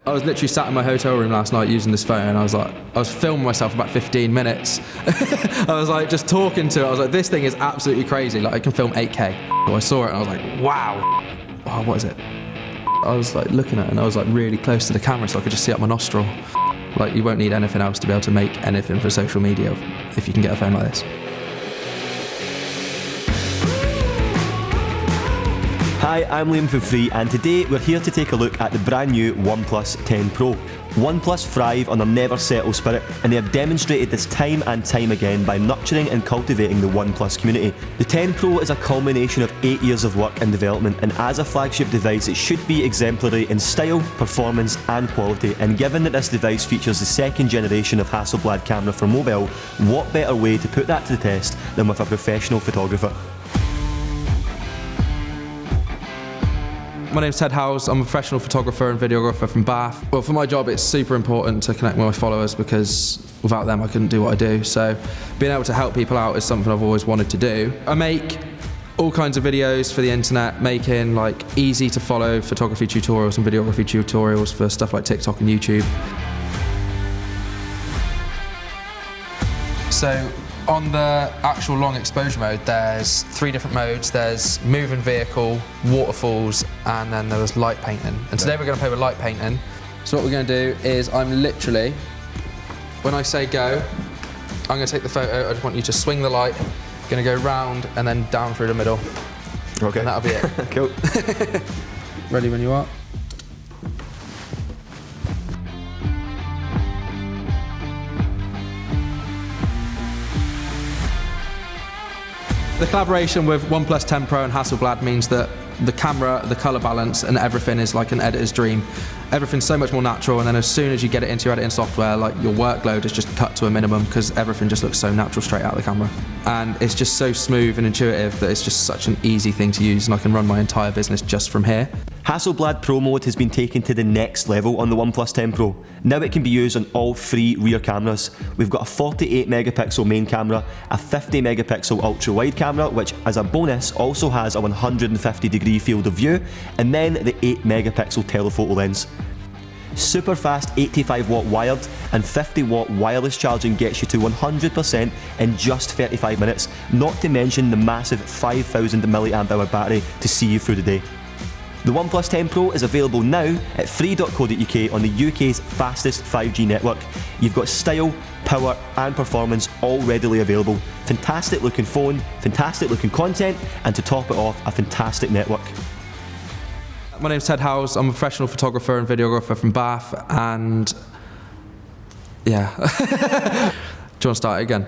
I was literally sat in my hotel room last night using this phone, and I was filming myself about 15 minutes. I was like just talking to it. I was like, this thing is absolutely crazy. Like, I can film 8K. So I saw it and I was like, wow. Oh, what is it? I was like looking at it and I was like really close to the camera so I could just see up my nostril. Like, you won't need anything else to be able to make anything for social media if you can get a phone like this. Hi, I'm Liam from Free, and today we're here to take a look at the brand new OnePlus 10 Pro. OnePlus thrive on their never settle spirit, and they have demonstrated this time and time again by nurturing and cultivating the OnePlus community. The 10 Pro is a culmination of 8 years of work and development, and as a flagship device it should be exemplary in style, performance and quality, and given that this device features the second generation of Hasselblad camera for mobile, what better way to put that to the test than with a professional photographer. My name's Ted Howells. I'm a professional photographer and videographer from Bath. Well, for my job, it's super important to connect with my followers because without them, I couldn't do what I do. So being able to help people out is something I've always wanted to do. I make all kinds of videos for the internet, making like easy to follow photography tutorials and videography tutorials for stuff like TikTok and YouTube. So on the actual long exposure mode, there's 3 different modes. There's moving vehicle, waterfalls, and then there was light painting. And today we're going to play with light painting. So what we're going to do is I'm literally, when I say go, I'm going to take the photo. I just want you to swing the light. Going to go round and then down through the middle. Okay. And that'll be it. Cool. Ready when you are. The collaboration with OnePlus 10 Pro and Hasselblad means that the camera, the colour balance and everything is like an editor's dream. Everything's so much more natural, and then as soon as you get it into your editing software, like your workload is just cut to a minimum because everything just looks so natural straight out of the camera. And it's just so smooth and intuitive that it's just such an easy thing to use, and I can run my entire business just from here. Hasselblad Pro Mode has been taken to the next level on the OnePlus 10 Pro. Now it can be used on all 3 rear cameras. We've got a 48 megapixel main camera, a 50 megapixel ultra wide camera, which as a bonus also has a 150-degree field of view, and then the 8 megapixel telephoto lens. Super fast 85 watt wired and 50 watt wireless charging gets you to 100% in just 35 minutes, not to mention the massive 5000 milliamp hour battery to see you through the day. The OnePlus 10 Pro is available now at free.co.uk on the UK's fastest 5G network. You've got style, power and performance all readily available. Fantastic looking phone, fantastic looking content, and to top it off, a fantastic network. My name's Ted Howells. I'm a professional photographer and videographer from Bath, and yeah. Do you want to start it again?